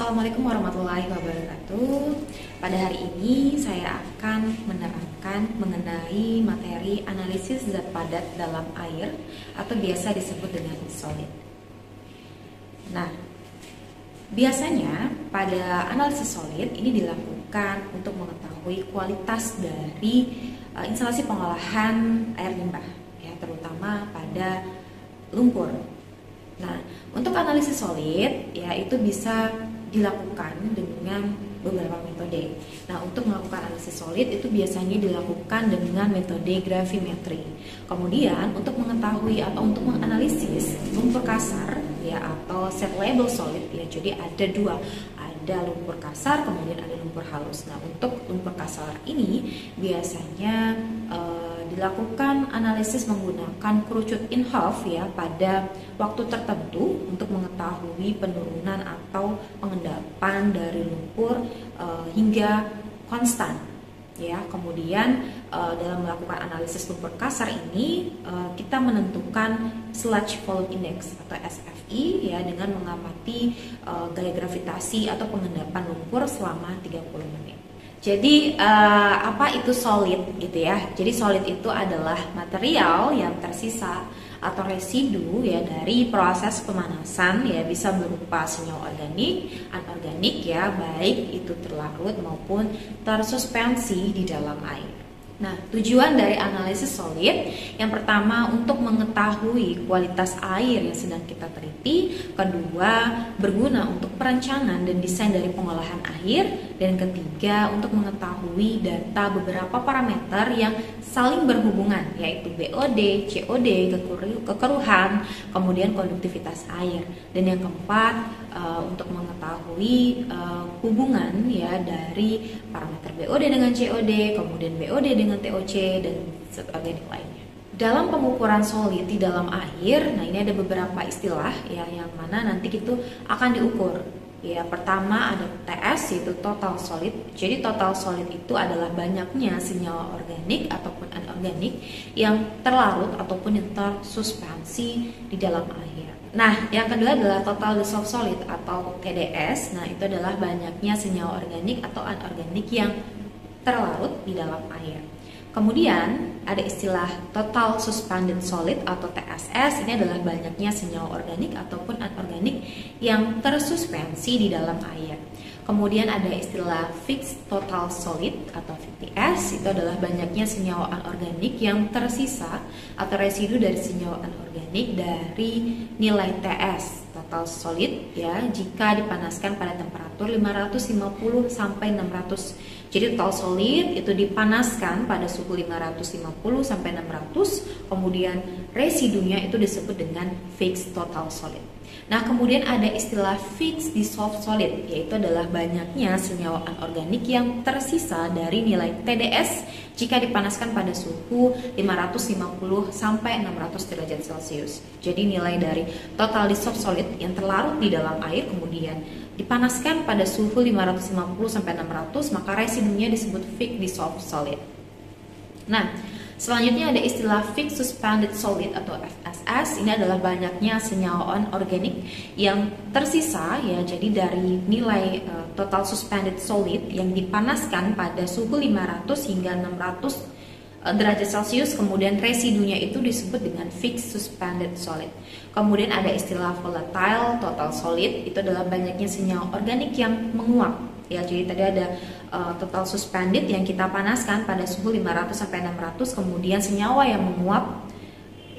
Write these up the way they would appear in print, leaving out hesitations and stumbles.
Assalamualaikum warahmatullahi wabarakatuh. Pada hari ini saya akan menerangkan mengenai materi analisis zat padat dalam air atau biasa disebut dengan solid. Nah, biasanya pada analisis solid ini dilakukan untuk mengetahui kualitas dari instalasi pengolahan air limbah, ya, terutama pada lumpur. Nah, untuk analisis solid, ya, itu bisa dilakukan dengan beberapa metode. Nah, untuk melakukan analisis solid itu biasanya dilakukan dengan metode gravimetri. Kemudian untuk mengetahui atau untuk menganalisis lumpur kasar, ya, atau set label solid, ya, jadi ada dua, ada lumpur kasar kemudian ada lumpur halus. Nah, untuk lumpur kasar ini biasanya dilakukan analisis menggunakan kerucut in-half, ya, pada waktu tertentu untuk mengetahui penurunan atau pengendapan dari lumpur hingga konstan, ya. Kemudian dalam melakukan analisis lumpur kasar ini kita menentukan sludge volume index atau SFI, ya, dengan mengamati gaya gravitasi atau pengendapan lumpur selama 30 menit. Jadi apa itu solid, gitu ya? Jadi solid itu adalah material yang tersisa atau residu, ya, dari proses pemanasan, ya, bisa berupa senyawa organik, anorganik, ya, baik itu terlarut maupun tersuspensi di dalam air. Nah, tujuan dari analisis solid yang pertama untuk mengetahui kualitas air yang sedang kita teliti, kedua berguna untuk perencanaan dan desain dari pengolahan air, dan ketiga untuk mengetahui data beberapa parameter yang saling berhubungan, yaitu BOD, COD, kekeruhan, kemudian konduktivitas air, dan yang keempat untuk mengetahui hubungan, ya, dari parameter BOD dengan COD, kemudian BOD dengan TOC dan zat organik lainnya. Dalam pengukuran solid di dalam air, nah ini ada beberapa istilah, ya, yang mana nanti itu akan diukur. Ya, pertama ada TS, yaitu total solid. Jadi total solid itu adalah banyaknya senyawa organik ataupun anorganik yang terlarut ataupun yang tersuspensi di dalam air. Nah, yang kedua adalah total dissolved solid atau TDS. Nah, itu adalah banyaknya senyawa organik atau anorganik yang terlarut di dalam air. Kemudian ada istilah total suspended solid atau TSS. Ini adalah banyaknya senyawa organik ataupun anorganik yang tersuspensi di dalam air. Kemudian ada istilah fixed total solid atau FTS. Itu adalah banyaknya senyawa anorganik yang tersisa atau residu dari senyawa anorganik dari nilai TS total solid, ya, jika dipanaskan pada temperatur 550 sampai 600. Jadi total solid itu dipanaskan pada suhu 550 sampai 600, kemudian residunya itu disebut dengan fixed total solid. Nah, kemudian ada istilah fixed dissolved solid, yaitu adalah banyaknya senyawa anorganik yang tersisa dari nilai TDS jika dipanaskan pada suhu 550 sampai 600 derajat Celcius. Jadi nilai dari total dissolved solid yang terlarut di dalam air kemudian dipanaskan pada suhu 550 sampai 600, maka residunya disebut fixed dissolved solid. Nah, selanjutnya ada istilah fixed suspended solid atau FSS. Ini adalah banyaknya senyawa anorganik yang tersisa, ya, jadi dari nilai total suspended solid yang dipanaskan pada suhu 500 hingga 600 derajat Celcius, kemudian residunya itu disebut dengan fixed suspended solid. Kemudian ada istilah volatile total solid. Itu adalah banyaknya senyawa organik yang menguap, ya, jadi tadi ada total suspended yang kita panaskan pada suhu 500 sampai 600, kemudian senyawa yang menguap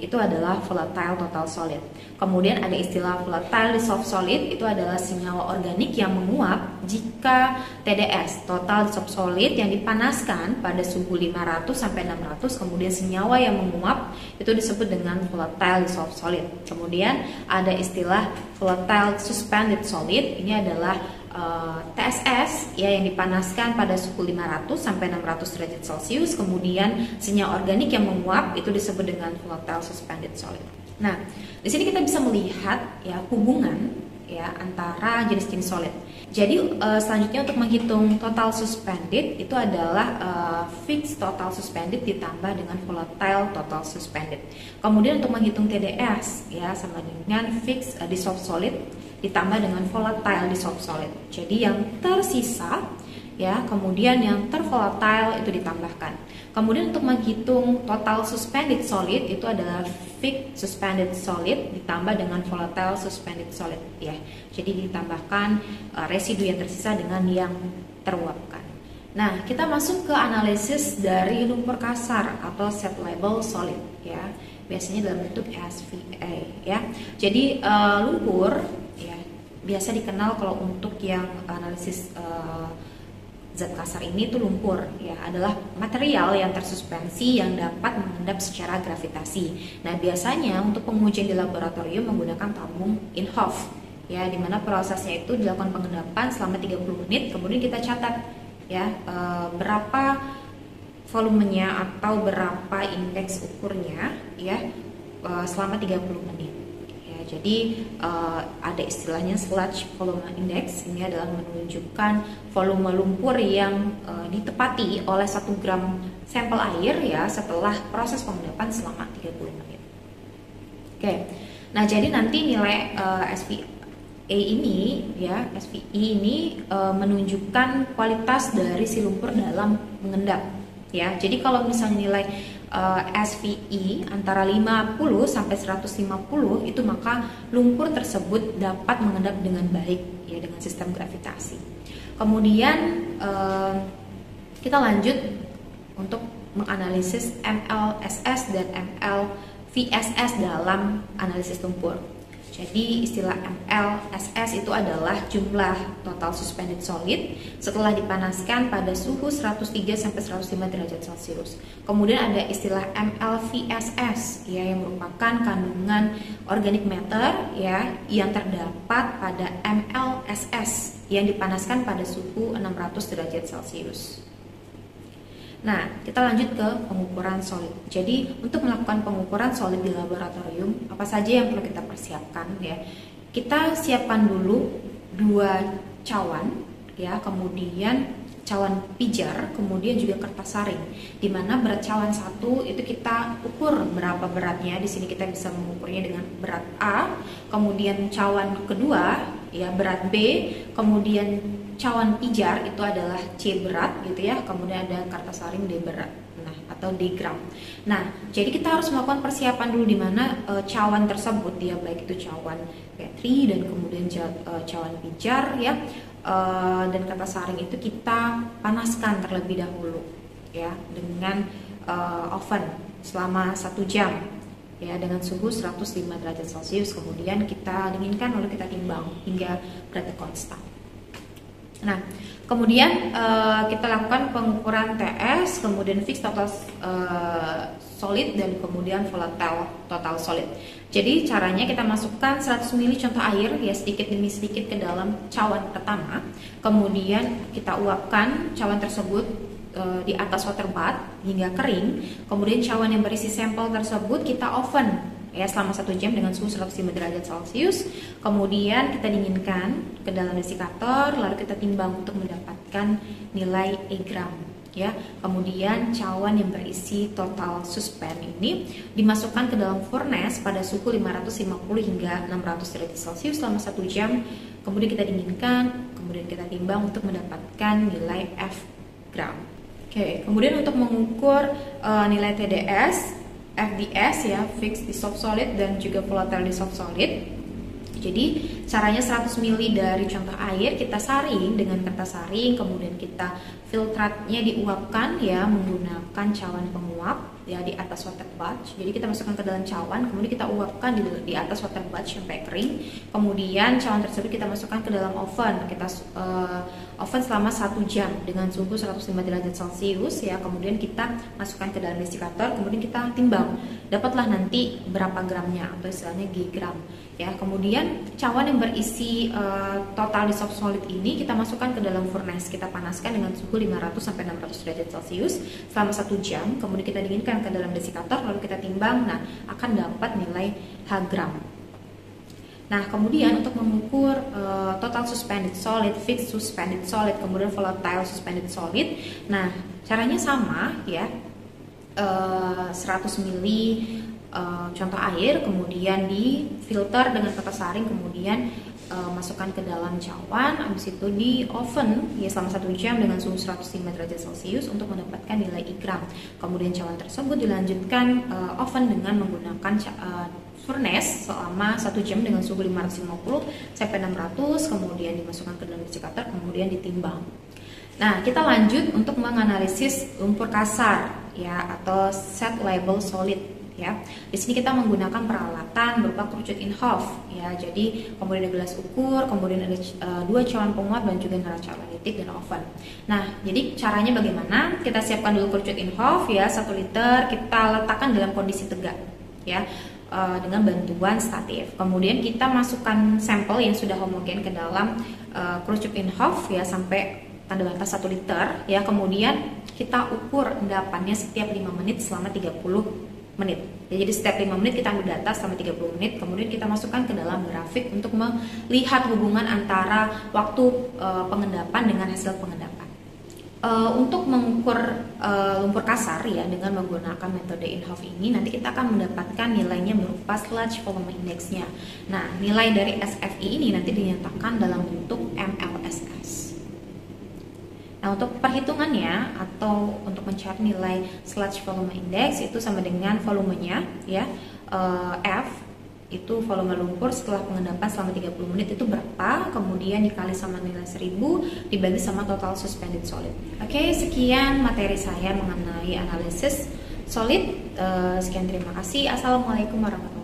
itu adalah volatile total solid. Kemudian ada istilah volatile dissolved solid. Itu adalah senyawa organik yang menguap jika TDS total dissolved solid yang dipanaskan pada suhu 500 sampai 600, kemudian senyawa yang menguap itu disebut dengan volatile dissolved solid. Kemudian ada istilah volatile suspended solid. Ini adalah TSS, ya, yang dipanaskan pada suhu 500 sampai 600 derajat Celcius, kemudian senyawa organik yang menguap itu disebut dengan volatile suspended solid. Nah, di sini kita bisa melihat, ya, hubungan, ya, antara jenis-jenis solid. Jadi selanjutnya untuk menghitung total suspended itu adalah fixed total suspended ditambah dengan volatile total suspended. Kemudian untuk menghitung TDS, ya, sama dengan fixed dissolved solid ditambah dengan volatile dissolved solid. Jadi yang tersisa ya, kemudian yang tervolatile itu ditambahkan. Kemudian untuk menghitung total suspended solid itu adalah fixed suspended solid ditambah dengan volatile suspended solid ya. Jadi ditambahkan residu yang tersisa dengan yang teruapkan. Nah, kita masuk ke analisis dari lumpur kasar atau set label solid ya. Biasanya dalam bentuk SVA ya. Jadi lumpur ya biasa dikenal kalau untuk yang analisis zat kasar ini tuh lumpur ya adalah material yang tersuspensi yang dapat mengendap secara gravitasi. Nah, biasanya untuk pengujian di laboratorium menggunakan tabung Inhofe ya, dimana prosesnya itu dilakukan pengendapan selama 30 menit, kemudian kita catat ya berapa volumenya atau berapa indeks ukurnya ya selama 30 menit ya. Jadi ada istilahnya sludge volume index. Ini adalah menunjukkan volume lumpur yang ditepati oleh 1 gram sampel air ya setelah proses pengendapan selama 30 menit. Oke. Nah, jadi nanti nilai SVA ini ya, SVI ini menunjukkan kualitas dari si lumpur dalam mengendap ya. Jadi kalau misalnya nilai SVI antara 50 sampai 150 itu, maka lumpur tersebut dapat mengendap dengan baik ya dengan sistem gravitasi. Kemudian kita lanjut untuk menganalisis MLSS dan MLVSS dalam analisis lumpur. Jadi istilah MLSS itu adalah jumlah total suspended solid setelah dipanaskan pada suhu 103 sampai 105 derajat Celcius. Kemudian ada istilah MLVSS ya, yang merupakan kandungan organic matter ya yang terdapat pada MLSS yang dipanaskan pada suhu 600 derajat Celcius. Nah, kita lanjut ke pengukuran solid. Jadi, untuk melakukan pengukuran solid di laboratorium, apa saja yang perlu kita persiapkan ya? Kita siapkan dulu 2 cawan ya, kemudian cawan pijar, kemudian juga kertas saring. Di mana berat cawan 1 itu kita ukur berapa beratnya. Di sini kita bisa mengukurnya dengan berat A, kemudian cawan kedua ya berat B, kemudian cawan pijar itu adalah C berat gitu ya, kemudian ada kertas saring D berat, nah atau D gram. Nah, jadi kita harus melakukan persiapan dulu di mana cawan tersebut ya, baik itu cawan Petri dan kemudian cawan pijar ya dan kertas saring itu kita panaskan terlebih dahulu ya dengan oven selama 1 jam ya dengan suhu 105 derajat Celcius. Kemudian kita dinginkan lalu kita timbang hingga beratnya konstan. Nah, kemudian kita lakukan pengukuran TS, kemudian fixed total solid dan kemudian volatile total solid. Jadi caranya kita masukkan 100 ml contoh air ya sedikit demi sedikit ke dalam cawan pertama. Kemudian kita uapkan cawan tersebut di atas water bath hingga kering. Kemudian cawan yang berisi sampel tersebut kita oven ya selama 1 jam dengan suhu 105 derajat Celcius. Kemudian kita dinginkan ke dalam desikator, lalu kita timbang untuk mendapatkan nilai E gram ya. Kemudian cawan yang berisi total suspend ini dimasukkan ke dalam furnace pada suhu 550 hingga 600 derajat Celcius selama 1 jam. Kemudian kita dinginkan, kemudian kita timbang untuk mendapatkan nilai F gram. Oke, kemudian untuk mengukur nilai TDS, FDS ya, fixed dissolved solid dan juga volatile dissolved solid. Jadi caranya 100 ml dari contoh air kita saring dengan kertas saring, kemudian kita filtratnya diuapkan ya menggunakan cawan penguap ya di atas water bath. Jadi kita masukkan ke dalam cawan, kemudian kita uapkan di atas water bath sampai kering. Kemudian cawan tersebut kita masukkan ke dalam oven. Kita oven selama 1 jam dengan suhu 105 derajat Celcius ya. Kemudian kita masukkan ke dalam desikator, kemudian kita timbang. Dapatlah nanti berapa gramnya atau istilahnya G gram ya. Kemudian cawan yang berisi total dissolved solid ini kita masukkan ke dalam furnace. Kita panaskan dengan suhu 500 sampai 600 derajat Celcius selama 1 jam. Kemudian kita dinginkan ke dalam desikator lalu kita timbang. Nah, akan dapat nilai H gram. Nah, kemudian untuk mengukur total suspended solid, fixed suspended solid, kemudian volatile suspended solid. Nah, caranya sama ya. 100 ml contoh air, kemudian difilter dengan kertas saring, kemudian masukkan ke dalam cawan, habis itu di oven ya selama 1 jam dengan suhu 105 derajat Celcius untuk mendapatkan nilai ikram. Kemudian cawan tersebut dilanjutkan oven dengan menggunakan furnace selama 1 jam dengan suhu 550 sampai 600, kemudian dimasukkan ke dalam biji cutter, kemudian ditimbang. Nah, kita lanjut untuk menganalisis lumpur kasar ya atau set label solid. Ya, di sini kita menggunakan peralatan berupa kerucut in-house ya. Jadi kemudian ada gelas ukur, kemudian ada 2 cawan penguap dan juga neraca analitik dan oven. Nah, jadi caranya bagaimana? Kita siapkan dulu kerucut in-house ya 1 liter, kita letakkan dalam kondisi tegak ya dengan bantuan statif. Kemudian kita masukkan sampel yang sudah homogen ke dalam kerucut in-house ya sampai tanda batas 1 liter ya. Kemudian kita ukur endapannya setiap 5 menit selama 30 menit. Ya, jadi setiap 5 menit kita ambil data selama 30 menit, kemudian kita masukkan ke dalam grafik untuk melihat hubungan antara waktu pengendapan dengan hasil pengendapan. Untuk mengukur lumpur kasar ya dengan menggunakan metode in-house ini, nanti kita akan mendapatkan nilainya berupa sludge volume index-nya. Nah, nilai dari SFI ini nanti dinyatakan dalam bentuk MLSS. Nah, untuk perhitungannya atau untuk mencari nilai sludge volume index itu sama dengan volumenya ya. F itu volume lumpur setelah pengendapan selama 30 menit itu berapa, kemudian dikali sama nilai 1000 dibagi sama total suspended solid. Oke, sekian materi saya mengenai analisis solid. Sekian, terima kasih. Assalamualaikum warahmatullahi wabarakatuh.